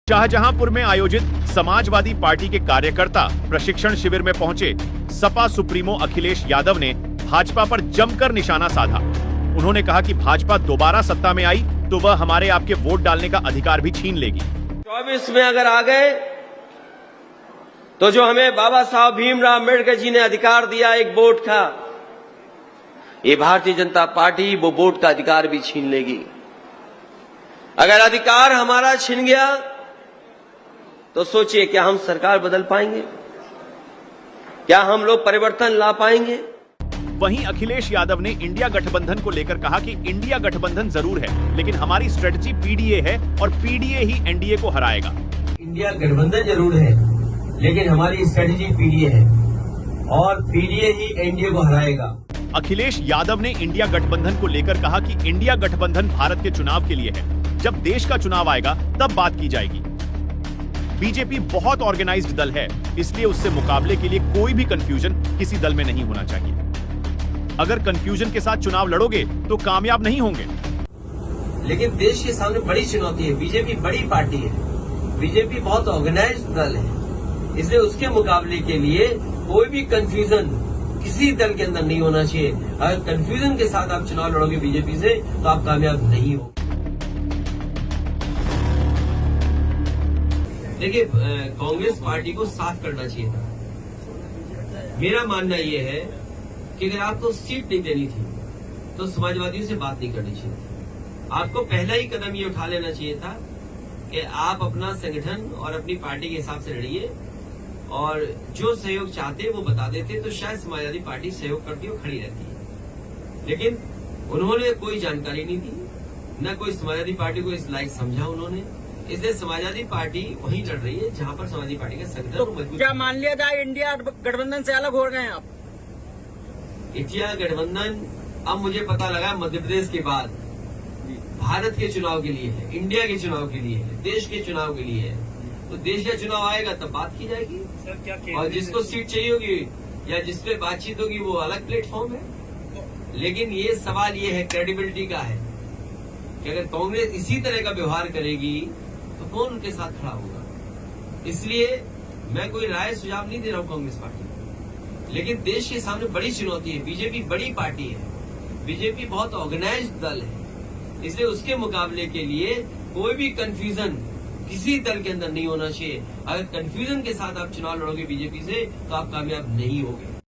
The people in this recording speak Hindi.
शाहजहांपुर में आयोजित समाजवादी पार्टी के कार्यकर्ता प्रशिक्षण शिविर में पहुंचे सपा सुप्रीमो अखिलेश यादव ने भाजपा पर जमकर निशाना साधा। उन्होंने कहा कि भाजपा दोबारा सत्ता में आई तो वह हमारे आपके वोट डालने का अधिकार भी छीन लेगी। 24 में अगर आ गए तो जो हमें बाबा साहब भीमराव अम्बेडकर जी ने अधिकार दिया एक वोट का, ये भारतीय जनता पार्टी वो वोट का अधिकार भी छीन लेगी। अगर अधिकार हमारा छिन गया तो सोचिए, क्या हम सरकार बदल पाएंगे? क्या हम लोग परिवर्तन ला पाएंगे? वहीं अखिलेश यादव ने इंडिया गठबंधन को लेकर कहा कि इंडिया गठबंधन जरूर है, लेकिन हमारी स्ट्रेटजी पीडीए है और पीडीए ही एनडीए को हराएगा। इंडिया गठबंधन जरूर है, लेकिन हमारी स्ट्रेटजी पीडीए है और पीडीए ही एनडीए को हराएगा। अखिलेश यादव ने इंडिया गठबंधन को लेकर कहा कि इंडिया गठबंधन भारत के चुनाव के लिए है, जब देश का चुनाव आएगा तब बात की जाएगी। बीजेपी बहुत ऑर्गेनाइज्ड दल है, इसलिए उससे मुकाबले के लिए कोई भी कंफ्यूजन किसी दल में नहीं होना चाहिए। अगर कंफ्यूजन के साथ चुनाव लड़ोगे तो कामयाब नहीं होंगे। लेकिन देश के सामने बड़ी चुनौती है। बीजेपी बड़ी पार्टी है, बीजेपी बहुत ऑर्गेनाइज्ड दल है, इसलिए उसके मुकाबले के लिए कोई भी कंफ्यूजन किसी दल के अंदर नहीं होना चाहिए। अगर कंफ्यूजन के साथ आप चुनाव लड़ोगे बीजेपी से तो आप कामयाब नहीं हो। देखिए, कांग्रेस पार्टी को साफ करना चाहिए था। मेरा मानना यह है कि अगर आपको सीट नहीं देनी थी तो समाजवादियों से बात नहीं करनी चाहिए थी। आपको पहला ही कदम ये उठा लेना चाहिए था कि आप अपना संगठन और अपनी पार्टी के हिसाब से लड़िए और जो सहयोग चाहते वो बता देते तो शायद समाजवादी पार्टी सहयोग करती और खड़ी रहती। लेकिन उन्होंने कोई जानकारी नहीं दी, न कोई समाजवादी पार्टी को इस लायक समझा उन्होंने। इसलिए समाजवादी पार्टी वहीं लड़ रही है जहां पर समाजवादी पार्टी का संगठन तो मजबूत। क्या मान लिया जाए इंडिया गठबंधन से अलग हो गए हैं आप? इंडिया गठबंधन अब मुझे पता लगा मध्य प्रदेश के बाद भारत के चुनाव के लिए है, इंडिया के चुनाव के लिए है, देश के चुनाव के लिए है। तो देश का चुनाव आएगा तब बात की जाएगी। सर, क्या और जिसको सीट चाहिए होगी या जिसपे बातचीत होगी वो अलग प्लेटफॉर्म है। लेकिन ये सवाल ये है, क्रेडिबिलिटी का है कि अगर कांग्रेस इसी तरह का व्यवहार करेगी तो कौन उनके साथ खड़ा होगा। इसलिए मैं कोई राय सुझाव नहीं दे रहा हूं कांग्रेस पार्टी को, लेकिन देश के सामने बड़ी चुनौती है। बीजेपी बड़ी पार्टी है, बीजेपी बहुत ऑर्गेनाइज्ड दल है, इसलिए उसके मुकाबले के लिए कोई भी कंफ्यूजन किसी दल के अंदर नहीं होना चाहिए। अगर कंफ्यूजन के साथ आप चुनाव लड़ोगे बीजेपी से तो आप कामयाब नहीं होगे।